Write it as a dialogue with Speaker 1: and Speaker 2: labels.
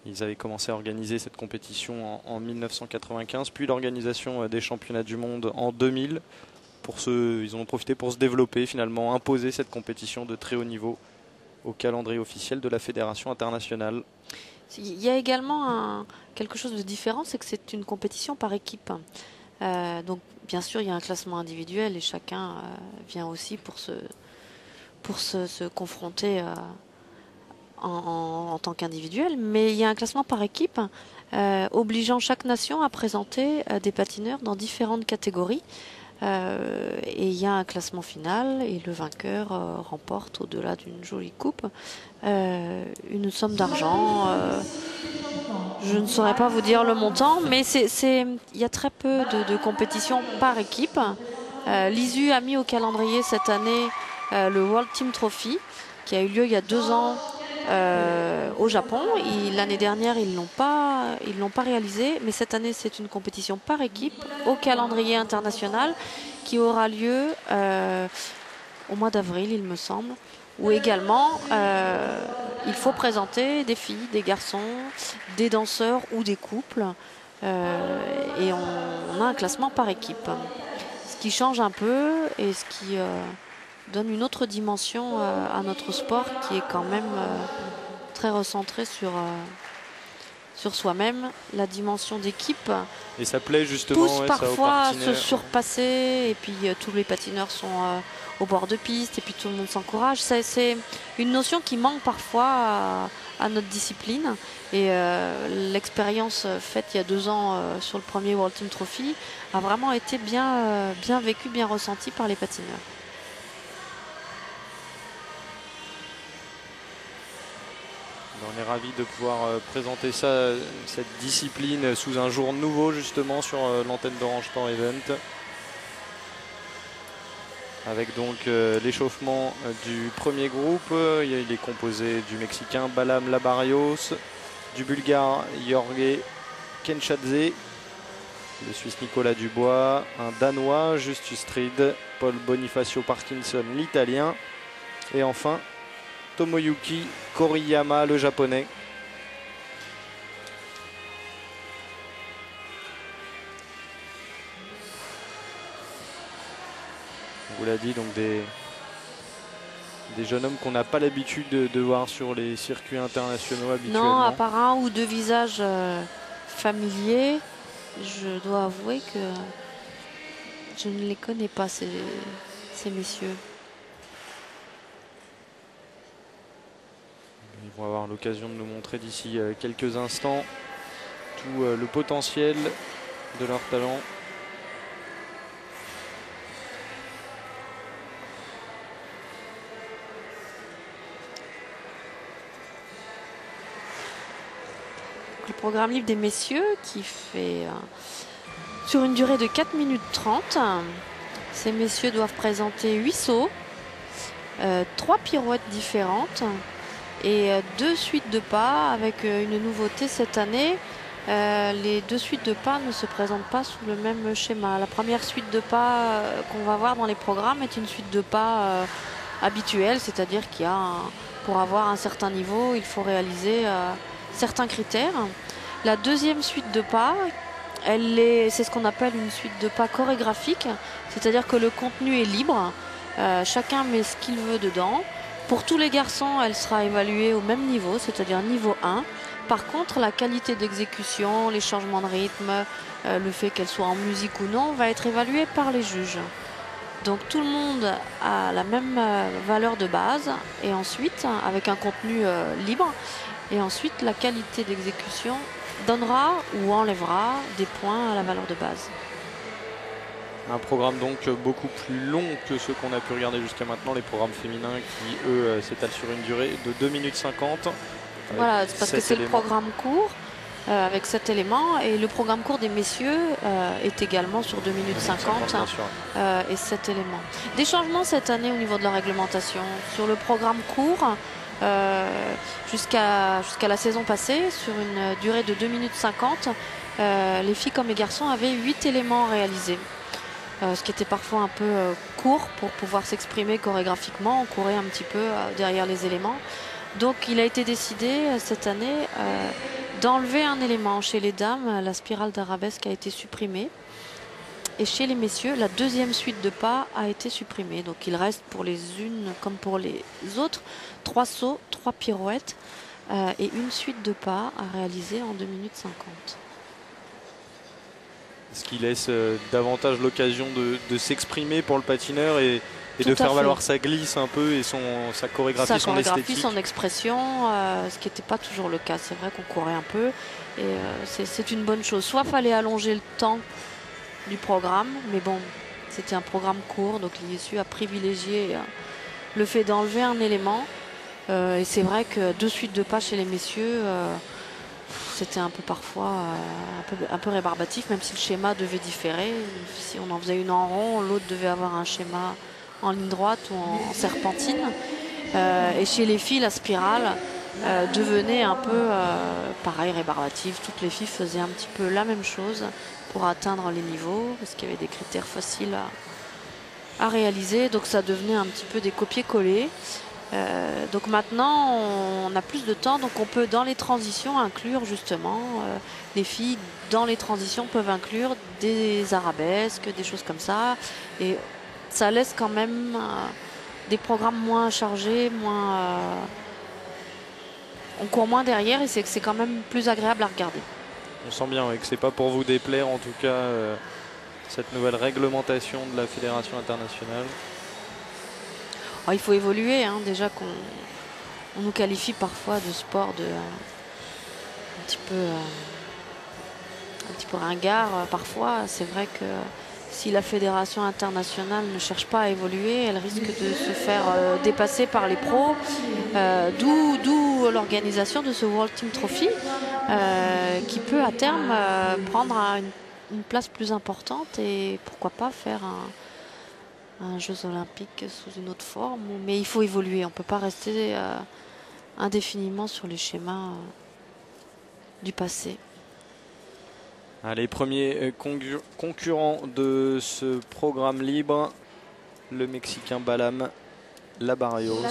Speaker 1: Ils avaient commencé à organiser cette compétition en 1995, puis l'organisation des championnats du monde en 2000. Ils ont profité pour se développer, finalement, imposer cette compétition de très haut niveau au calendrier officiel de la Fédération internationale.
Speaker 2: Il y a également quelque chose de différent, c'est que c'est une compétition par équipe. Donc bien sûr, il y a un classement individuel et chacun vient aussi pour se confronter en tant qu'individuel, mais il y a un classement par équipe obligeant chaque nation à présenter des patineurs dans différentes catégories. Et il y a un classement final et le vainqueur remporte, au-delà d'une jolie coupe, une somme d'argent. Je ne saurais pas vous dire le montant, mais il y a très peu de compétitions par équipe. L'ISU a mis au calendrier cette année le World Team Trophy qui a eu lieu il y a 2 ans au Japon. L'année dernière, ils l'ont pas réalisé, mais cette année, c'est une compétition par équipe au calendrier international qui aura lieu au mois d'avril, il me semble, où également il faut présenter des filles, des garçons, des danseurs ou des couples, et on a un classement par équipe. Ce qui change un peu et ce qui donne une autre dimension à notre sport qui est quand même très recentré sur soi-même. La dimension d'équipe
Speaker 1: et ça plaît justement,
Speaker 2: pousse parfois à se surpasser, et puis tous les patineurs sont au bord de piste et puis tout le monde s'encourage. C'est une notion qui manque parfois à notre discipline, et l'expérience faite il y a 2 ans sur le premier World Team Trophy a vraiment été bien vécue, bien ressentie par les patineurs.
Speaker 1: On est ravis de pouvoir présenter cette discipline sous un jour nouveau justement sur l'antenne d'Orange Sport Event. Avec donc l'échauffement du premier groupe. Il est composé du Mexicain Balam Labarrios, du Bulgare Jorge Kenchadze, le Suisse Nicolas Dubois, un Danois Justus Strid, Paul Bonifacio Parkinson l'Italien, et enfin Tomoyuki Koriyama, le japonais. On vous l'a dit, donc des jeunes hommes qu'on n'a pas l'habitude de voir sur les circuits internationaux habituellement.
Speaker 2: Non, à part un ou 2 visages familiers, je dois avouer que je ne les connais pas, ces messieurs.
Speaker 1: Ils vont avoir l'occasion de nous montrer d'ici quelques instants tout le potentiel de leur talent.
Speaker 2: Le programme libre des messieurs qui fait sur une durée de 4 minutes 30. Ces messieurs doivent présenter 8 sauts, 3 pirouettes différentes et 2 suites de pas, avec une nouveauté cette année. Les 2 suites de pas ne se présentent pas sous le même schéma. La première suite de pas qu'on va voir dans les programmes est une suite de pas habituelle, c'est-à-dire qu'il y a pour avoir un certain niveau, il faut réaliser certains critères. La deuxième suite de pas, c'est ce qu'on appelle une suite de pas chorégraphique, c'est-à-dire que le contenu est libre, chacun met ce qu'il veut dedans. Pour tous les garçons, elle sera évaluée au même niveau, c'est-à-dire niveau 1. Par contre, la qualité d'exécution, les changements de rythme, le fait qu'elle soit en musique ou non, va être évaluée par les juges. Donc tout le monde a la même valeur de base, et ensuite, avec un contenu libre, et ensuite la qualité d'exécution donnera ou enlèvera des points à la valeur de base.
Speaker 1: Un programme donc beaucoup plus long que ceux qu'on a pu regarder jusqu'à maintenant, les programmes féminins qui eux s'étalent sur une durée de 2 minutes 50.
Speaker 2: Voilà, c'est parce que c'est le programme court avec 7 éléments, et le programme court des messieurs est également sur 2 minutes 50 et 7 éléments. Des changements cette année au niveau de la réglementation. Sur le programme court, jusqu'à la saison passée, sur une durée de 2 minutes 50, les filles comme les garçons avaient 8 éléments réalisés. Ce qui était parfois un peu court pour pouvoir s'exprimer chorégraphiquement. On courait un petit peu derrière les éléments. Donc il a été décidé cette année d'enlever un élément. Chez les dames, la spirale d'arabesque a été supprimée. Et chez les messieurs, la deuxième suite de pas a été supprimée. Donc il reste pour les unes comme pour les autres 3 sauts, 3 pirouettes et une suite de pas à réaliser en 2 minutes 50.
Speaker 1: Ce qui laisse davantage l'occasion de s'exprimer pour le patineur et de faire valoir sa glisse un peu et sa chorégraphie, son esthétique.
Speaker 2: Son expression, ce qui n'était pas toujours le cas. C'est vrai qu'on courait un peu et c'est une bonne chose. Soit fallait allonger le temps du programme, mais bon, c'était un programme court, donc l'ISU a privilégié le fait d'enlever un élément. Et c'est vrai que 2 suites de pas chez les messieurs, c'était un peu parfois un peu rébarbatif, même si le schéma devait différer. Si on en faisait une en rond, l'autre devait avoir un schéma en ligne droite ou en serpentine. Et chez les filles, la spirale devenait un peu pareil, rébarbative. Toutes les filles faisaient un petit peu la même chose pour atteindre les niveaux, parce qu'il y avait des critères faciles à réaliser. Donc ça devenait un petit peu des copier-coller. Donc maintenant on a plus de temps, donc on peut dans les transitions inclure justement les filles dans les transitions peuvent inclure des arabesques, des choses comme ça, et ça laisse quand même des programmes moins chargés, on court moins derrière et c'est quand même plus agréable à regarder.
Speaker 1: On sent bien que c'est pas pour vous déplaire en tout cas cette nouvelle réglementation de la Fédération internationale.
Speaker 2: Alors, il faut évoluer, hein, déjà qu'on nous qualifie parfois de sport un petit peu ringard parfois. C'est vrai que si la Fédération internationale ne cherche pas à évoluer, elle risque de se faire dépasser par les pros, d'où l'organisation de ce World Team Trophy qui peut à terme prendre une place plus importante et pourquoi pas faire un Jeux Olympiques sous une autre forme. Mais il faut évoluer, on ne peut pas rester indéfiniment sur les schémas du passé.
Speaker 1: Les premiers concurrents de ce programme libre, le Mexicain Balam Labarrios.